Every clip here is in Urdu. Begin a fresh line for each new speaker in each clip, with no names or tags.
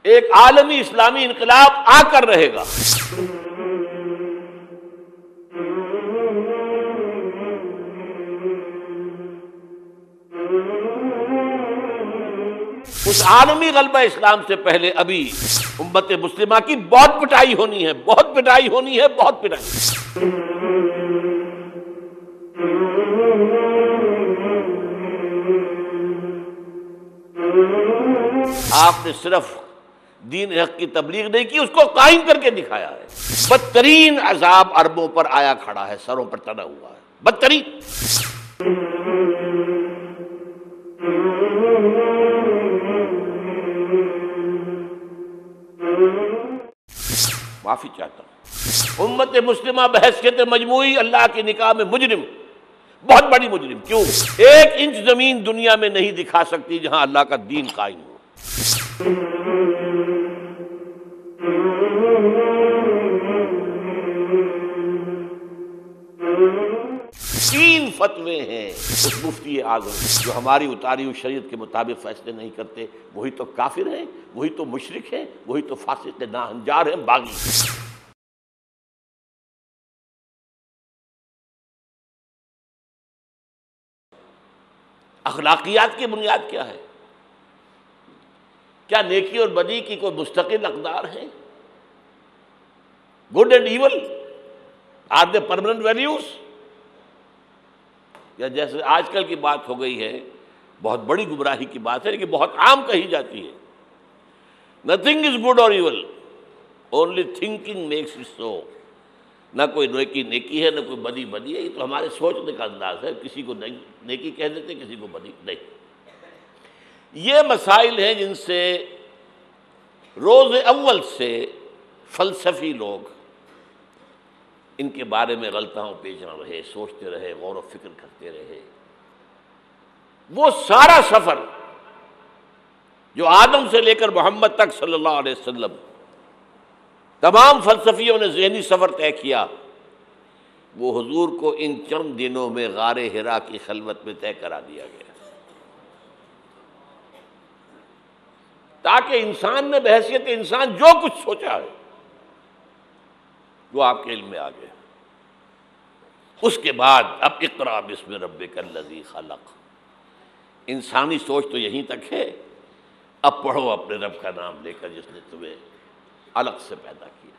ایک عالمی اسلامی انقلاب آ کر رہے گا. اس عالمی غلبہ اسلام سے پہلے ابھی امت مسلمہ کی بہت پٹائی ہونی ہے، بہت پٹائی ہونی ہے، بہت پٹائی. آپ نے صرف دین حق کی تبلیغ نہیں کی، اس کو قائم کر کے دکھایا ہے. بدترین عذاب عربوں پر آیا کھڑا ہے، سروں پر تنا ہوا ہے، بدترین. معافی چاہتا ہوں. امت مسلمہ بحیثیت مجموعی اللہ کی نگاہ میں مجرم، بہت بڑی مجرم. کیوں؟ 1 انچ زمین دنیا میں نہیں دکھا سکتی جہاں اللہ کا دین قائم ہو. تین فتوے ہیں اس مفتی اعظم جو ہماری اتاری ہوئی شریعت کے مطابق فیصلے نہیں کرتے. وہی تو کافر ہیں، وہی تو مشرک ہیں، وہی تو فاسق ناہنجار ہیں، باغی. اخلاقیات کی بنیاد کیا ہے؟ کیا نیکی اور بدی کی کوئی مستقل اقدار ہیں؟ Good and evil, are they permanent values? یا جیسے آج کل کی بات ہو گئی ہے، بہت بڑی گمراہی کی بات ہے لیکن بہت عام کہی جاتی ہے، نتھنگ از گڈ اور evil, only thinking makes it so. نہ کوئی نیکی نیکی ہے، نہ کوئی بدی بدی ہے. یہ تو ہمارے سوچنے کا انداز ہے، کسی کو نیکی کہہ دیتے، کسی کو بدی نہیں. یہ مسائل ہیں جن سے روز اول سے فلسفی لوگ ان کے بارے میں غلطاؤں پیچھا رہے، سوچتے رہے، غور و فکر کرتے رہے. وہ سارا سفر جو آدم سے لے کر محمد تک صلی اللہ علیہ وسلم تمام فلسفیوں نے ذہنی سفر طے کیا، وہ حضور کو ان چند دنوں میں غار حرا کی خلوت میں طے کرا دیا گیا، تاکہ انسان نے بحیثیت انسان جو کچھ سوچا ہے وہ آپ کے علم میں آ گیا. اس کے بعد اب اقرا بسم ربک الذی خلق، انسانی سوچ تو یہیں تک ہے. اب پڑھو اپنے رب کا نام لے کر جس نے تمہیں الگ سے پیدا کیا.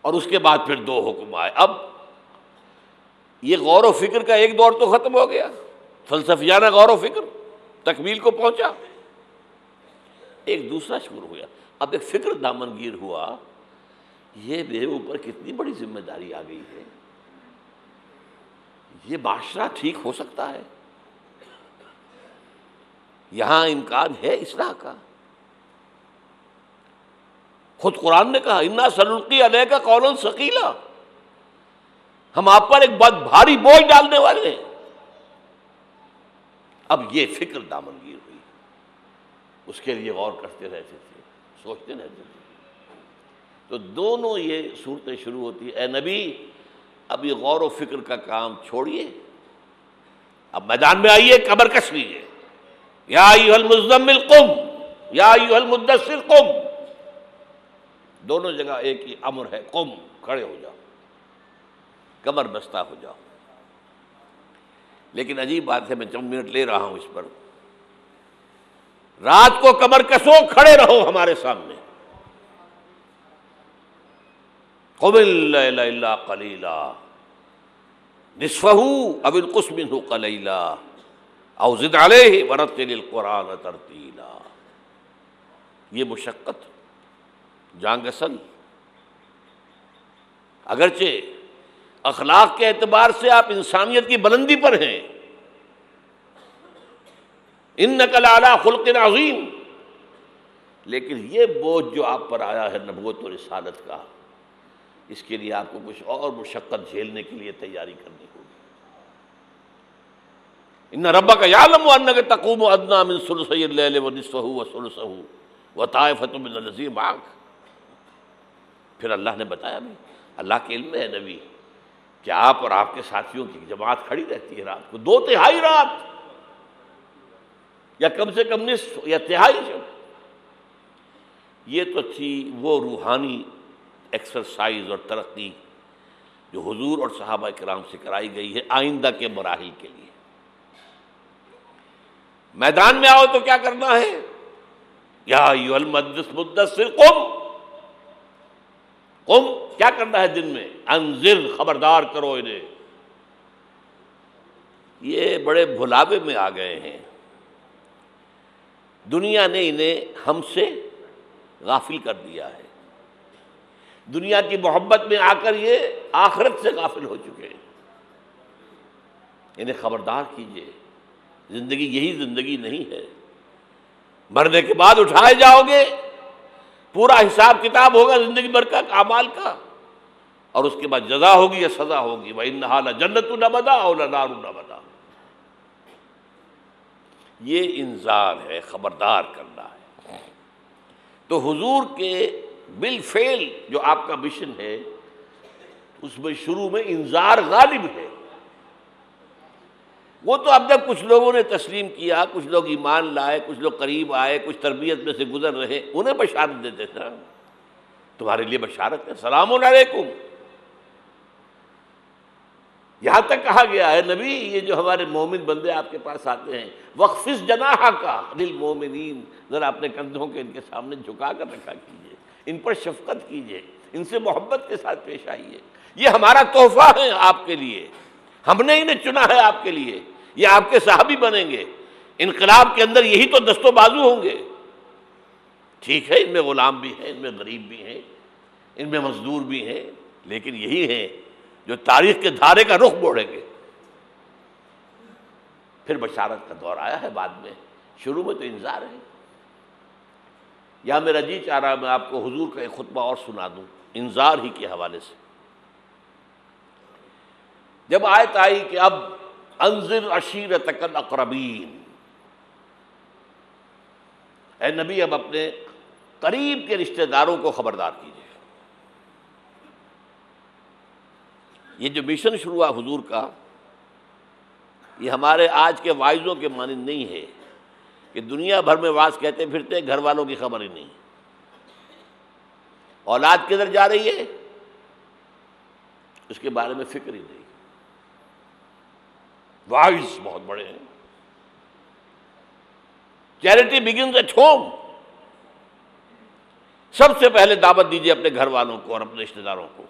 اور اس کے بعد پھر 2 حکم آئے. اب یہ غور و فکر کا ایک دور تو ختم ہو گیا، فلسفیانہ غور و فکر تکمیل کو پہنچا. ایک دوسرا شروع ہوا، اب ایک فکر دامنگیر ہوا، یہ میرے اوپر کتنی بڑی ذمہ داری آ گئی ہے، یہ معاشرہ ٹھیک ہو سکتا ہے، یہاں امکان ہے اصلاح کا. خود قرآن نے کہا انا سنلقی علیک قولا ثقیلا، ہم آپ پر ایک بہت بھاری بوجھ ڈالنے والے ہیں. اب یہ فکر دامنگیر ہوئی، اس کے لیے غور کرتے رہتے تھے، سوچتے رہتے تھے. تو دونوں یہ صورتیں شروع ہوتی ہیں، اے نبی اب یہ غور و فکر کا کام چھوڑیے، اب میدان میں آئیے، کمر کس لیجیے. یا ایھا المزمل قم، یا ایھا المدثر قم، دونوں جگہ ایک ہی امر ہے، قم، کھڑے ہو جاؤ، کمر بستہ ہو جاؤ. لیکن عجیب بات ہے، میں چند منٹ لے رہا ہوں اس پر. رات کو کمر کسو، کھڑے رہو ہمارے سامنے. قم اللیل الا قلیلا نصفہ او انقص منہ قلیلا او زد علیہ ورتل القرآن ترتیلا. یہ مشقت، جان گسل، اگرچہ اخلاق کے اعتبار سے آپ انسانیت کی بلندی پر ہیں، انک لعلی خلق عظیم، لیکن یہ بوجھ جو آپ پر آیا ہے نبوت اور رسالت کا، اس کے لیے آپ کو کچھ اور مشقت جھیلنے کے لیے تیاری کرنی ہوگی. ان ربک یعلم انک تقوم ادنی من ثلثی اللیل ونصفہ وثلثہ وطائفۃ من الذین معک. پھر اللہ نے بتایا بھی، اللہ کے علم میں ہے نبی کہ آپ اور آپ کے ساتھیوں کی جماعت کھڑی رہتی ہے رات کو 2/3 رات، یا کم سے کم نصف یا تہائی. یہ تو تھی وہ روحانی ایکسرسائز اور ترقی جو حضور اور صحابہ کرام سے کرائی گئی ہے آئندہ کے مراحل کے لیے۔ میدان میں آؤ تو کیا کرنا ہے؟ یا ایھا المدثر قم، قم کیا کرنا ہے دن میں؟ انذر، خبردار کرو انہیں۔ یہ بڑے بھلاوے میں آ گئے ہیں، دنیا نے انہیں ہم سے غافل کر دیا ہے، دنیا کی محبت میں آ کر یہ آخرت سے غافل ہو چکے ہیں۔ انہیں خبردار کیجئے، زندگی یہی زندگی نہیں ہے، مرنے کے بعد اٹھائے جاؤ گے، پورا حساب کتاب ہوگا زندگی بھر کا اعمال کا، اور اس کے بعد جزا ہوگی یا سزا ہوگی۔ وَإِنَّهَا لَجَنَّةٌ نَبَدَا أَوْ لَنَارٌ نَبَدَا۔ یہ انذار ہے، خبردار کرنا ہے۔ تو حضور کے بالفعل جو آپ کا مشن ہے اس میں شروع میں انذار غالب ہے۔ وہ تو اب جب کچھ لوگوں نے تسلیم کیا، کچھ لوگ ایمان لائے، کچھ لوگ قریب آئے، کچھ تربیت میں سے گزر رہے، انہیں بشارت دیتے تھے، تمہارے لیے بشارت ہے، سلام علیکم۔ یہاں تک کہا گیا ہے نبی یہ جو ہمارے مومن بندے آپ کے پاس آتے ہیں، وَاخْفِضْ جَنَاحَكَ لِلْمُؤْمِنِينَ، ذرا اپنے کندھوں کے ان کے سامنے جھکا کر رکھا کیجئے، ان پر شفقت کیجئے، ان سے محبت کے ساتھ پیش آئیے۔ یہ ہمارا تحفہ ہے آپ کے لیے، ہم نے انہیں چنا ہے آپ کے لیے، یہ آپ کے صحابی بنیں گے، انقلاب کے اندر یہی تو دست و بازو ہوں گے۔ ٹھیک ہے ان میں غلام بھی ہیں، ان میں غریب بھی ہیں، ان میں مزدور بھی ہیں، لیکن یہی ہیں جو تاریخ کے دھارے کا رخ موڑیں گے۔ پھر بشارت کا دور آیا ہے بعد میں، شروع میں تو انذار ہے۔ یا میرا جی چاہ رہا میں آپ کو حضور کا ایک خطبہ اور سنا دوں انذار ہی کے حوالے سے۔ جب آیت آئی کہ اب انذر عشیرتک الاقربین، اے نبی اب اپنے قریب کے رشتہ داروں کو خبردار کیجیے۔ یہ جو مشن شروع ہوا حضور کا، یہ ہمارے آج کے واعظوں کے مانند نہیں ہے کہ دنیا بھر میں واعظ کہتے پھرتے گھر والوں کی خبر ہی نہیں، اولاد کدھر جا رہی ہے اس کے بارے میں فکر ہی نہیں۔ واعظ بہت بڑے ہیں، چیریٹی بگنز ایٹ ہوم، سب سے پہلے دعوت دیجیے اپنے گھر والوں کو اور اپنے رشتہ داروں کو۔